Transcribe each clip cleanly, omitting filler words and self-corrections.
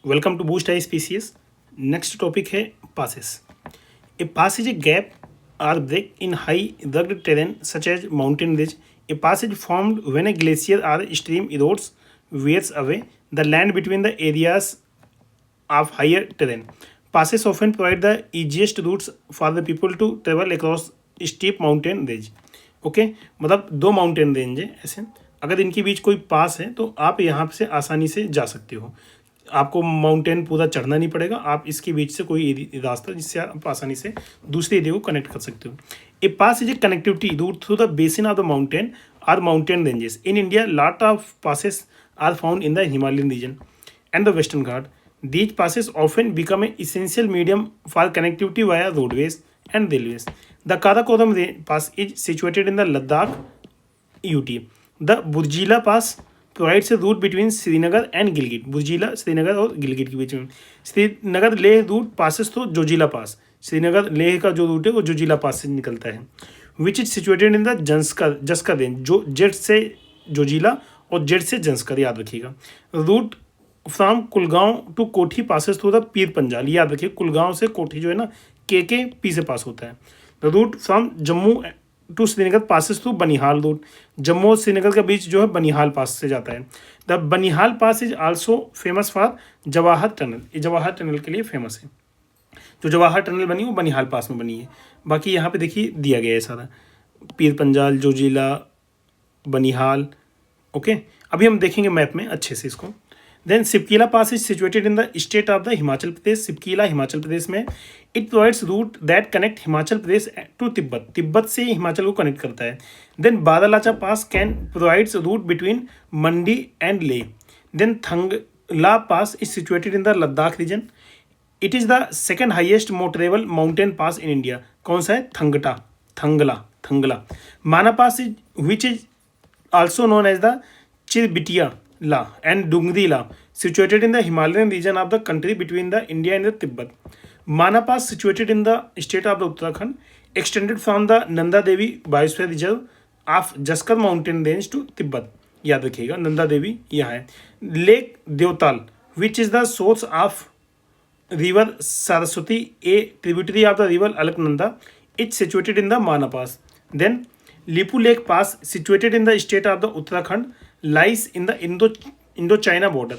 Welcome to boost I species. Next topic है passes. A pass is a gap or break in high rugged terrain such as mountain ridge. A pass is formed when a glacier or stream erodes, wears away the land between the areas of higher terrain. Passes often provide the easiest routes for the people to travel across steep mountain range. Okay मतलब दो mountain range है ऐसे, अगर इनके बीच कोई पास है तो आप यहाँ से आसानी से जा सकते हो। आपको माउंटेन पूरा चढ़ना नहीं पड़ेगा, आप इसके बीच से कोई रास्ता जिससे आप आसानी से दूसरे एरिया को कनेक्ट कर सकते हो। A pass is a connectivity route through the basin of the mountain or mountain ranges in India. Lot of passes are found in the Himalayan region and the Western Ghat. These passes often become an essential medium for connectivity via roadways and railways. The Karakoram Pass is situated in the Ladakh UT. The Burjila Pass provides a route between Srinagar and Gilgit. Burjila Srinagar और गिलगित के बीच में। Srinagar Leh root passes तो जोजिला पास, श्रीनगर लेह का जो root है वो जोजिला पास से निकलता है। Which is situated in the Zanskar range, जो जेड से जोजिला और जेड से जंस्कर, याद रखिएगा। Route from Kulgam to Kothi passes through the Pir Panjal, याद रखिए कुलगांव से कोठी जो है ना के पी से पास होता है। The route from Jammu to Srinagar passes through Banihal route, Jammu और श्रीनगर के बीच जो है बनिहाल पास से जाता है। The Banihal pass is also famous for Jawahar tunnel, ये जवाहर टनल के लिए फेमस है। जो जवाहर टनल बनी वो बनिहाल पास में बनी है। बाकी यहाँ पे देखिए दिया गया है सारा, पीर पंजाल, जोजिला, बनिहाल। ओके, अभी हम देखेंगे मैप में अच्छे से इसको। Then Shipkila pass is situated in the state of the Himachal Pradesh. Shipkila Himachal Pradesh में। It provides route that connect Himachal Pradesh to Tibet, Tibet से हिमाचल को कनेक्ट करता है। Then Baralacha pass can provides route between Mandi and Leh. Then Thangla pass is situated in the Ladakh region. It is the second highest motorable mountain pass in India. कौन सा है? थंगला। माना पास is which is also known as the Chirbitia La and Dungri La, situated in the Himalayan region of the country between the India and the Tibet. Mana Pass, situated in the state of the Uttarakhand, extended from the Nanda Devi Biosphere Reserve of Jaskar Mountain Range to Tibet. याद रखिएगा नंदा देवी यहाँ है। Lake Devtal which is the source of river Saraswati, a tributary of the river Alaknanda, it's situated in the Mana pass. Then Lipu Lake Pass, situated in the state of the Uttarakhand, lies in the Indo-China border.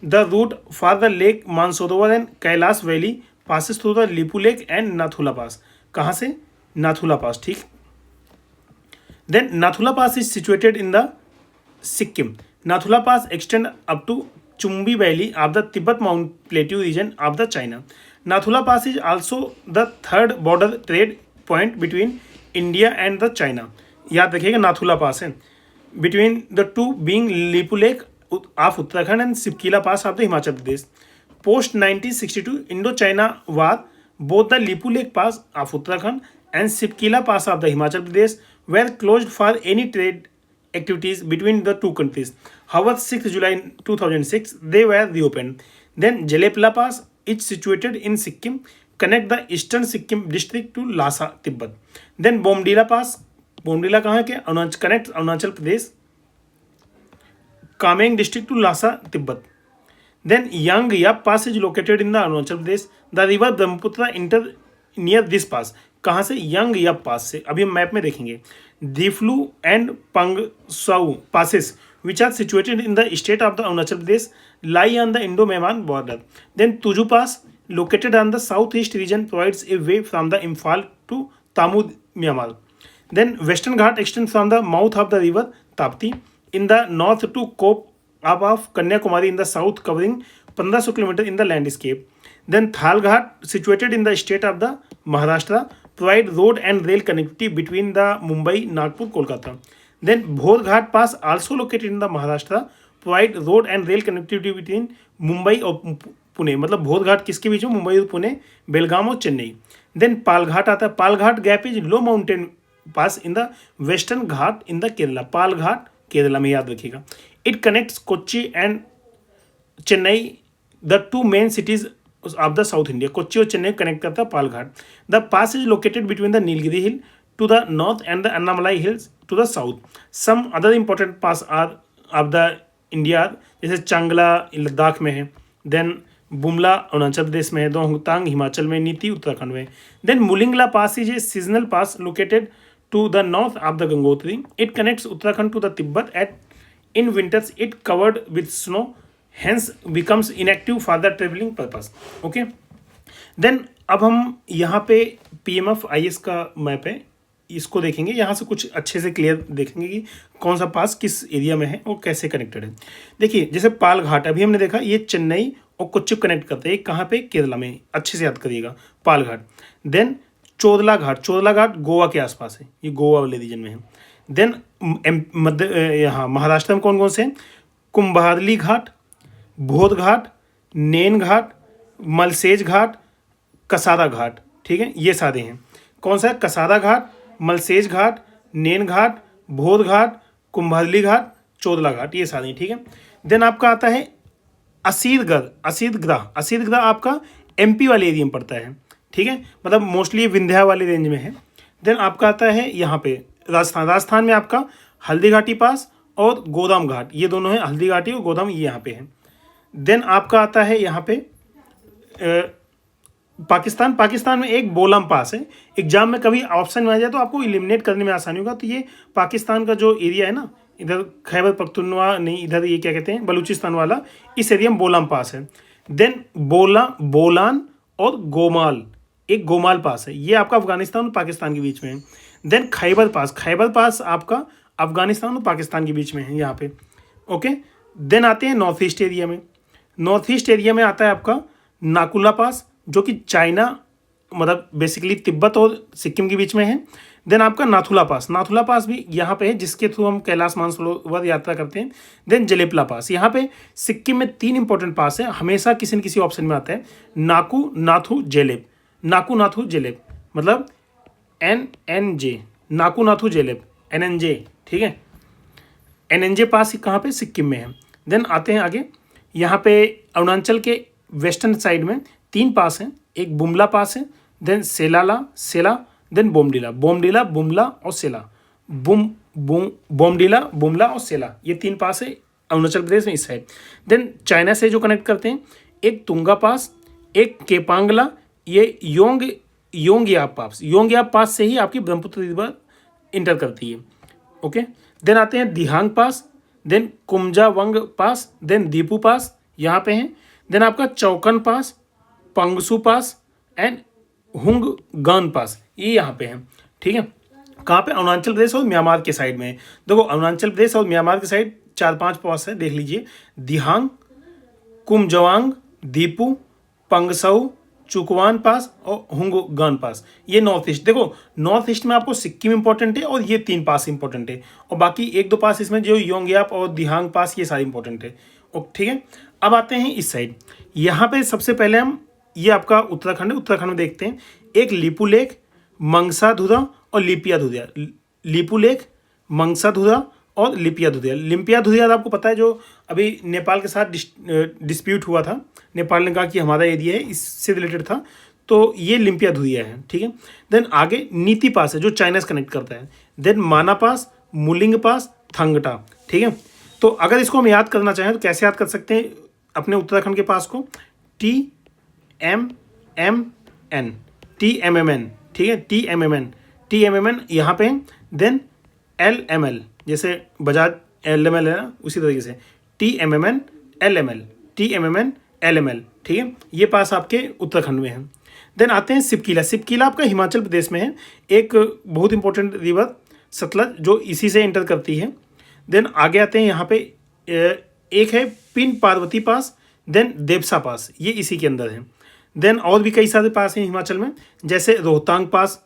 The route for the Lake Mansarovar and Kailash Valley passes through the Lipu Lake and Nathula Pass. कहाँ से? नाथुला पास, ठीक। Then Nathula Pass is situated in the Sikkim. Nathula Pass extend up to Chumbi Valley of the Tibet Mount Plateau region of the China. Nathula Pass is also the third border trade point between India and the China. याद रखिएगा Nathula pass है। Between the two being Lipu lake of Uttarakhand and Shipkila pass of the Himachal Pradesh. Post 1962 Indo China war, both the Lipu lake pass of Uttarakhand and Shipkila pass of the Himachal Pradesh were closed for any trade activities between the two countries. However, 6 July 2006 they were reopened. Then Jelepla Pass is situated in Sikkim, connect the eastern Sikkim district to Lhasa, Tibet. Then Bomdila Pass, Bomdila कहाँ है के connect Arunachal Pradesh, Kameng district to Lhasa, Tibet. Then Yang Yap Pass is located in the Arunachal Pradesh. The river Brahmaputra enter near this pass. कहाँ से? Young yup पास से। अभी हम map में देखेंगे। Diphu and Pangsau passes which are situated in the state of the Arunachal Pradesh lie on the Indo Myanmar border. Then Tuju pass located on the south east region provides a way from the Imphal to Tamu Myanmar. Then western Ghat extend from the mouth of the river Tapti in the north to cape of Kanyakumari in the south covering 1500 kilometre in the landscape. Then Thal Ghat, situated in the state of the Maharashtra, provide road and rail connectivity between the Mumbai, Nagpur, Kolkata. Then Bhor Ghat Pass, also located in the Maharashtra, provide road and rail connectivity between Mumbai और पुणे। मतलब भोर घाट किसके बीच में? मुंबई और पुणे, बेलगाम और Chennai. Then Palghat आता है। Palghat gap is low mountain pass in the western Ghat in the Kerala. Palghat Kerala में, याद रखिएगा। It connects Kochi and Chennai, the two main cities of the south India. Kochi और चेन्नई कनेक्ट करता है Palghat. The pass is located between the Nilgiri hill to the north and the Annamalai hills to the south. Some other important pass are of the India, जैसे चांगला लद्दाख में है। Then Bumla Arunachal Pradesh में है, दोंगतांग हिमाचल में, नीति उत्तराखंड में। Then Mulingla pass is a seasonal pass located to the north of the Gangotri. It connects Uttarakhand to the Tibet at in winters it covered with snow, hence becomes inactive for the travelling purpose. Okay, then अब हम यहाँ पे PMFIS का map है, इसको देखेंगे। यहाँ से कुछ अच्छे से क्लियर देखेंगे कि कौन सा पास किस एरिया में है और कैसे कनेक्टेड है। देखिए जैसे पाल घाट अभी हमने देखा, ये चेन्नई और कोच्चि कनेक्ट करते हैं, कहाँ पे, केरला में, अच्छे से याद करिएगा पाल घाट। देन चोदला घाट, चोदला घाट गोवा के आसपास है, ये गोवा वाले रीजन में है। देन मध्य यहाँ महाराष्ट्र में कौन कौन से हैं, कुंभारली घाट, बोध घाट, नेन घाट, मलसेज घाट, कसारा घाट, ठीक है, ये सारे हैं। कौन सा है, कसारा घाट, मलसेज घाट, नेन घाट, बोध घाट, कुंभारली घाट, चोदला घाट, ये सारे हैं, ठीक है। देन आपका आता है असीदगढ़ आपका MP वाले एरिया में पड़ता है, ठीक है, मतलब मोस्टली विंध्या वाले रेंज में है। देन आपका आता है यहाँ पे राजस्थान में आपका हल्दी घाटी पास और गोदाम घाट, ये दोनों हैं, हल्दी घाटी और गोदाम, ये यहाँ पे है। देन आपका आता है यहाँ पे पाकिस्तान में एक बोलम पास है। एग्जाम में कभी ऑप्शन में आ जाए तो आपको इलिमिनेट करने में आसानी होगा। तो ये पाकिस्तान का जो एरिया है ना, इधर खैबर पख्तूनख्वा नहीं, इधर ये क्या कहते हैं, बलूचिस्तान वाला, इस एरिया में बोलम पास है। देन बोलान और गोमाल, एक गोमाल पास है, ये आपका अफगानिस्तान और पाकिस्तान के बीच में है। देन खैबर पास आपका अफगानिस्तान और पाकिस्तान के बीच में है यहाँ पे। ओके, देन आते हैं नॉर्थ ईस्ट एरिया में। नॉर्थ ईस्ट एरिया में आता है आपका नाकुला पास, जो कि चाइना मतलब बेसिकली तिब्बत और सिक्किम के बीच में है। देन आपका नाथुला पास भी यहाँ पे है, जिसके थ्रू हम कैलाश मानसरोवर यात्रा करते हैं। देन जलेपला पास, यहाँ पे सिक्किम में 3 इंपॉर्टेंट पास है, हमेशा किसी न किसी ऑप्शन में आता है, नाकू नाथू जेलेब, मतलब NNJ, नाकू नाथू जेलेब, NNJ, ठीक है, NNJ पास कहाँ पे, सिक्किम में है। देन आते हैं आगे, यहाँ पे अरुणाचल के वेस्टर्न साइड में 3 पास हैं, एक बुमला पास है, देन सेला, देन बोमडीला, बुमला और सेला, बोमडीला, बुमला और सेला, ये 3 पास है अरुणाचल प्रदेश में इस साइड। देन चाइना से जो कनेक्ट करते हैं, एक तुंगा पास, एक केपांगला, ये योंगयाप पास से ही आपकी ब्रह्मपुत्र रिवर इंटर करती है। ओके, देन आते हैं दिहांग पास, देन कुमजावंग पास, देन दीपू पास यहाँ पे हैं। देन आपका चौकन पास, पंगसू पास एंड हुंगगान पास, ये यहाँ पे हैं, ठीक है। कहाँ पे, अरुणाचल प्रदेश और म्यांमार के साइड में है। देखो अरुणाचल प्रदेश और म्यांमार के साइड 4-5 पास है, देख लीजिए, दिहांग, कुमजवांग, दीपू, पंगसऊ, चुकवान पास और हुंगगान पास, ये नॉर्थ ईस्ट। देखो नॉर्थ ईस्ट में आपको सिक्किम इंपॉर्टेंट है और ये 3 पास इंपॉर्टेंट है, और बाकी 1-2 पास इसमें जो योंगयाप और दिहांग पास, ये सारे इंपॉर्टेंट है। ठीक है, अब आते हैं इस साइड। यहाँ पे सबसे पहले हम, ये आपका उत्तराखंड है, उत्तराखंड में देखते हैं एक लिपू लेक, मंगसाधुरा और लिपियाधुरा। लिपू लेक, मंगसाधुरा और लिपियाधुरा आपको पता है, जो अभी नेपाल के साथ डिस्प्यूट हुआ था, नेपाल ने कहा कि हमारा एरिया है, इससे रिलेटेड था, तो ये लिपियाधुरा है, ठीक है। देन आगे नीति पास है, जो चाइना से कनेक्ट करता है। देन माना पास, मुलिंग पास, थंगटा, ठीक है। तो अगर इसको हम याद करना चाहें तो कैसे याद कर सकते हैं अपने उत्तराखंड के पास को, TMMN, ठीक है, TMMN यहाँ पे। देन LML, जैसे बजाज LML है ना, उसी तरीके से TMMN LML, ठीक है, ये पास आपके उत्तराखंड में है। देन आते हैं सिपकीला आपका हिमाचल प्रदेश में है, एक बहुत इंपॉर्टेंट रिवर सतलज, जो इसी से एंटर करती है। देन आगे आते हैं यहाँ पे एक है पिन पार्वती पास, देन देवसा पास, ये इसी के अंदर है। देन और भी कई सारे पास हैं हिमाचल में, जैसे रोहतांग पास,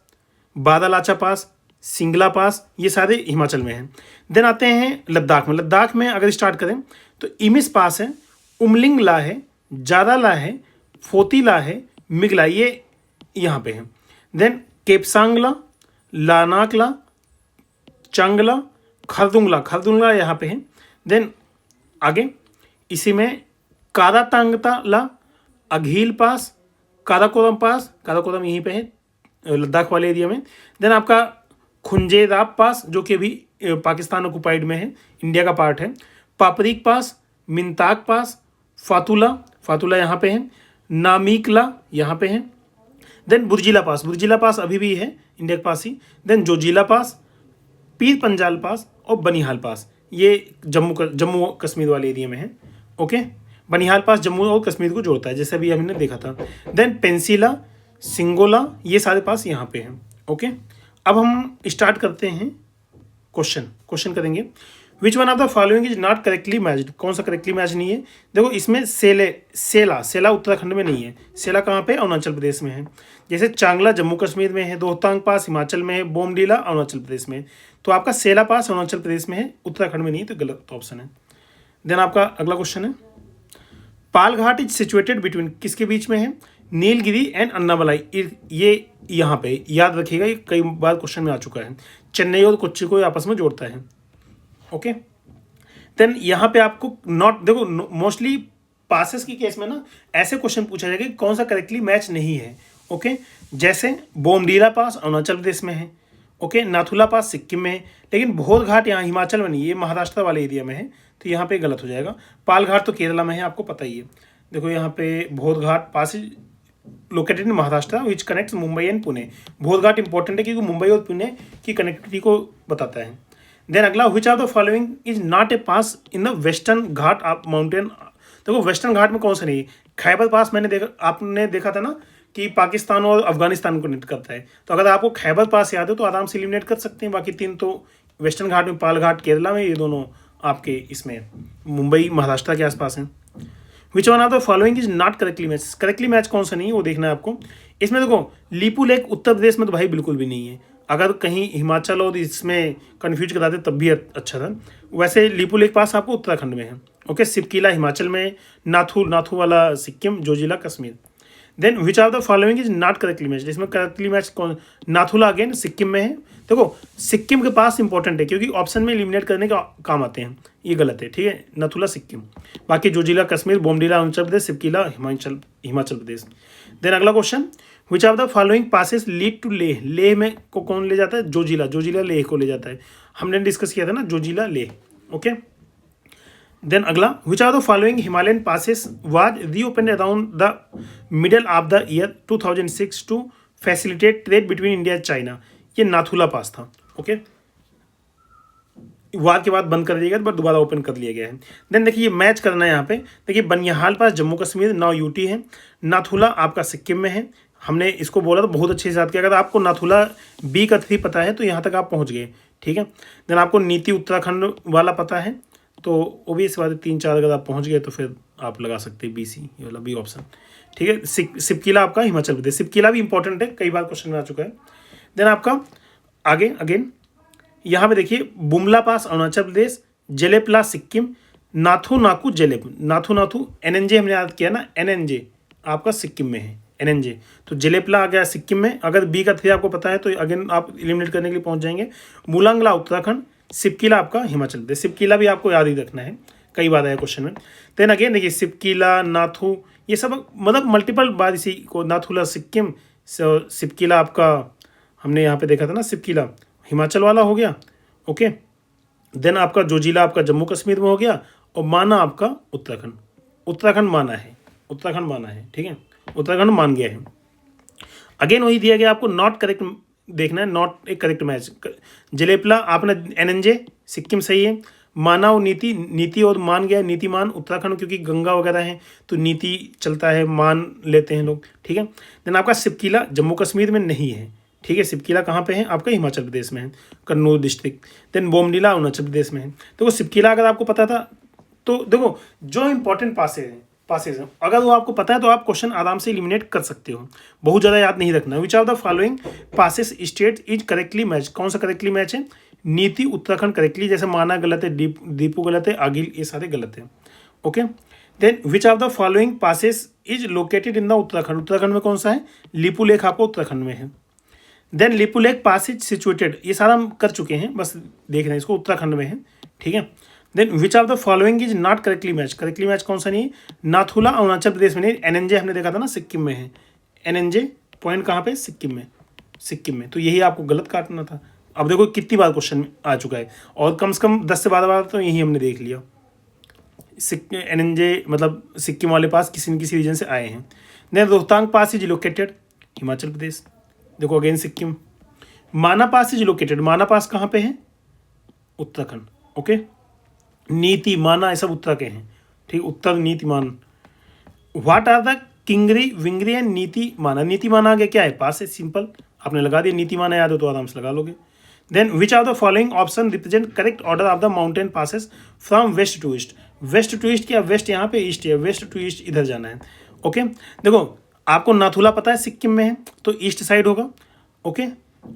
बारालाचा पास, सिंगला पास, ये सारे हिमाचल में हैं। देन आते हैं लद्दाख में अगर स्टार्ट करें तो इमिस पास है, उमलिंगला है, जाराला है, फोतीला है, मिगला, ये यहाँ पे है। देन केपसांगला, लानाकला, चांगला, खरदुंगला यहाँ पे है। देन आगे इसी में कारातांगताला, अघील पास, काराकोरम यहीं पे है लद्दाख वाले एरिया में। देन आपका खुंजेराब पास, जो कि अभी पाकिस्तान ऑक्युपाइड में है, इंडिया का पार्ट है। पापरीक पास, मिंताक पास, फातुला, फातुला यहाँ पे है, नामीकला यहाँ पे है, देन बुर्जिला पास, बुर्जिला पास अभी भी है इंडिया के पास ही, देन जोजिला पास, पीर पंजाल पास और बनिहाल पास, ये जम्मू कश्मीर वाले एरिया में है। ओके, बनिहाल पास जम्मू और कश्मीर को जोड़ता है, जैसे अभी हमने देखा था। देन पेंसिला, सिंगोला, ये सारे पास यहाँ पे हैं। ओके, अब हम स्टार्ट करते हैं क्वेश्चन करेंगे। Which one of the following is not correctly matched, कौन सा करेक्टली मैच नहीं है? देखो इसमें सेला उत्तराखंड में नहीं है, सेला कहाँ पे? अरुणाचल प्रदेश में है। जैसे चांगला जम्मू कश्मीर में है, रोहतांग पास हिमाचल में है, बोमडीला अरुणाचल प्रदेश में है। तो आपका सेला पास अरुणाचल प्रदेश में है, उत्तराखंड में नहीं है, तो गलत ऑप्शन है। देन आपका अगला क्वेश्चन है, पाल घाट इज सिचुएटेड बिटवीन, किसके बीच में है? नीलगिरी एंड अन्नामलाई, ये यहाँ पे याद रखिएगा, ये कई बार क्वेश्चन में आ चुका है। चेन्नई और कोच्चि को आपस में जोड़ता है। ओके, देन यहाँ पे आपको नॉट, देखो मोस्टली पासेस की केस में ना ऐसे क्वेश्चन पूछा जाएगा कि कौन सा करेक्टली मैच नहीं है। ओके, जैसे बोमडीला पास अरुणाचल प्रदेश में है, ओके, नाथुला पास सिक्किम में है, लेकिन भोर घाट यहाँ हिमाचल में नहीं, ये महाराष्ट्र वाले एरिया में है, तो यहाँ पे गलत हो जाएगा। पाल घाट तो केरला में है, आपको पता ही है। देखो यहाँ पे Bhor Ghat pass located in Maharashtra which connects Mumbai and Pune. Bhor Ghat important है क्योंकि मुंबई और पुणे की कनेक्टिविटी को बताता है। देन अगला, which are the following is not a pass in the western Ghat of mountain. देखो वेस्टर्न घाट में कौन सा नहीं है? खैबर पास आपने देखा था ना कि पाकिस्तान और अफगानिस्तान को कनेक्ट करता है, तो अगर आपको खैबर पास याद है तो आराम से एलिमिनेट कर सकते हैं। बाकी तीन तो वेस्टर्न घाट में पाल घाट केरला में, ये दोनों आपके इसमें मुंबई महाराष्ट्र के आसपास हैं। Which one of the following is not correctly match, correctly match कौन सा नहीं है वो देखना है आपको। इसमें देखो लीपू लेक उत्तर प्रदेश में तो भाई बिल्कुल भी नहीं है, अगर कहीं हिमाचल और इसमें कन्फ्यूज कराते तब भी अच्छा था। वैसे लीपू लेक पास आपको उत्तराखंड में है। ओके, सिपकीला हिमाचल में, नाथू वाला Sikkim, Zojila Kashmir. Then which are the following is not correctly match, इसमें करेक्टली मैच कौन? नाथुला अगेन सिक्किम में है। देखो सिक्किम के पास इंपॉर्टेंट है क्योंकि ऑप्शन में एलिमिनेट करने का काम आते हैं, ये गलत है, ठीक है, नाथुला सिक्किम। बाकी जोजिला कश्मीर, बोमडीला अरुणाचल प्रदेश, सिपकीला हिमाचल प्रदेश। देन अगला question, which of the following passes lead to Leh, Leh में को कौन ले जाता है? जोजिला लेह को ले जाता है, हमने डिस्कस किया था ना, जोजिला लेह। ओके, देन अगला, which are the following Himalayan passes was reopen around the middle of the year 2006 to facilitate trade between India and China. ये नाथुला पास था। ओके, वार के बाद बंद कर दिया गया बट दोबारा ओपन कर लिया गया है। देन देखिए मैच करना है यहाँ पे, देखिए बनिहाल पास जम्मू कश्मीर, नाउ यूटी है, नाथुला आपका सिक्किम में है। हमने इसको बोला तो बहुत अच्छे से याद किया, अगर आपको नाथुला बी का 3 पता है तो यहाँ तक आप पहुँच गए, ठीक है। देन आपको नीति उत्तराखंड वाला पता है, तो वो भी इस बात 3-4 अगर आप पहुँच गए तो फिर आप लगा सकते हैं BC, ये वाला बी ऑप्शन, ठीक है। सिपकीला आपका हिमाचल प्रदेश, सिपकीला भी इंपॉर्टेंट है, कई बार क्वेश्चन में आ चुका है। देन आपका आगे अगेन यहाँ पे देखिए बुमला पास अरुणाचल प्रदेश, जेलेपला सिक्किम, नाथू जेलेप, नाथू NNJ हमने याद किया ना, NNJ आपका सिक्किम में है, NNJ। तो जेलेपला आ गया सिक्किम में, अगर बी का 3 आपको पता है तो अगेन आप एलिमिनेट करने के लिए पहुंच जाएंगे। मूलांगला उत्तराखंड, सिपकीला आपका हिमाचल प्रदेश, सिपकीला भी आपको याद ही रखना है, कई बार आया क्वेश्चन में। देन अगेन देखिए सिपकीला, नाथू, ये सब मतलब मल्टीपल बार इसी को, नाथुला सिक्किम, सिपकीला आपका हमने यहाँ पे देखा था ना, सिपकीला हिमाचल वाला हो गया। ओके, देन आपका जोजिला आपका जम्मू कश्मीर में हो गया, और माना आपका उत्तराखंड माना है, ठीक है, उत्तराखंड मान गया है। अगेन वही दिया गया आपको, नॉट करेक्ट देखना है, नॉट एक करेक्ट मैच। जलेपला आपने NNJ सिक्किम सही है, माना और नीति और मान गया, नीति मान उत्तराखंड, क्योंकि गंगा वगैरह है तो नीति चलता है, मान लेते हैं लोग, ठीक है। देन आपका सिपकीला जम्मू कश्मीर में नहीं है, ठीक है, सिपकीला कहाँ पे है? आपका हिमाचल प्रदेश में है, कन्नौज डिस्ट्रिक्ट। देन बोमडीला अरुणाचल प्रदेश में है। देखो सिपकीला अगर आपको पता था तो देखो जो इंपॉर्टेंट पासेज हैं अगर वो आपको पता है तो आप क्वेश्चन आराम से एलिमिनेट कर सकते हो, बहुत ज़्यादा याद नहीं रखना। विच of the following passes state is correctly match, कौन सा करेक्टली मैच है? नीति उत्तराखंड करेक्टली, जैसे माना गलत है, दीपू गलत है, आगिल, ये सारे गलत है। Okay, then which of the following passes is located in the Uttarakhand में कौन सा है? लीपू लेक आपको उत्तराखंड में है। Then Lipu Lekh pass is situated, ये सारा हम कर चुके हैं, बस देख रहे हैं इसको, उत्तराखंड में है, ठीक है। Then which of the following is not correctly match कौन सा नहीं है? नाथुला अरुणाचल प्रदेश में नहीं, NNJ हमने देखा था ना सिक्किम में है, NNJ पॉइंट कहाँ पे? सिक्किम में, तो यही आपको गलत काटना था। अब देखो कितनी बार क्वेश्चन में आ चुका है, और कम से कम 10 से 12 बार तो यही हमने देख लिया। एनएनजे मतलब सिक्किम वाले पास किसी न किसी रीजन से आए हैं। Then Rohtang pass is located Himachal Pradesh, देखो अगेन सिक्किम। माना पास इज लोकेटेड, माना पास कहाँ पे है? उत्तराखंड। ओके, नीति माना ये सब उत्तर के हैं, ठीक, उत्तर नीतिमान। What are the Kingri Wingri and नीति माना, नीति माना आगे क्या है? पास है, सिंपल, आपने लगा दिया, नीति माना याद हो तो आराम से लगा लोगे। Then which are the following option represent correct order of the mountain passes from west to east. West to east क्या? वेस्ट यहाँ पे, ईस्ट है, वेस्ट टू ईस्ट इधर जाना है। ओके, देखो आपको नाथुला पता है सिक्किम में है तो ईस्ट साइड होगा। ओके,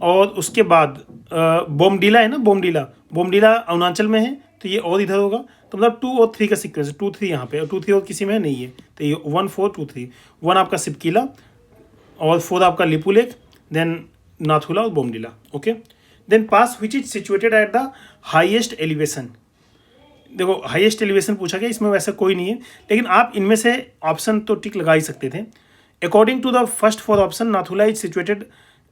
और उसके बाद बोमडीला है ना, बोमडीला, बोमडीला अरुणाचल में है तो ये और इधर होगा। तो मतलब 2 और 3 का सीक्वेंस है, 2 3 यहाँ पे और 2 3 और किसी में नहीं है, तो ये 1 4 2 3, 1 आपका सिपकीला और 4 आपका लिपू लेक, देन नाथुला और Bomdila. Okay, then pass which is situated at the highest elevation. देखो हाईएस्ट एलिवेशन पूछा गया, इसमें वैसे कोई नहीं है, लेकिन आप इनमें से ऑप्शन तो टिक लगा ही सकते थे। According to the first 4 option, Nathula is situated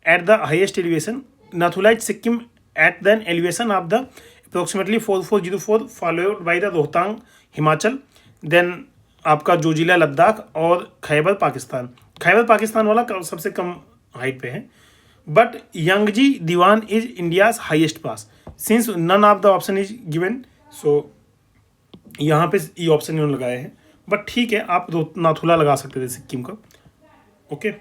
at the highest elevation, Nathula is Sikkim at the elevation of the approximately 4404 followed by the Rohtang Himachal, then आपका जोजिला लद्दाख और खैबर पाकिस्तान। खैबर पाकिस्तान वाला सबसे कम हाइट पे है। बट यंगजी दीवान is India's highest pass, since none of the option is given, so यहाँ पे ये ऑप्शन इन्होंने लगाए हैं। बट ठीक है, आप नाथुला लगा सकते थे सिक्किम का। ओके।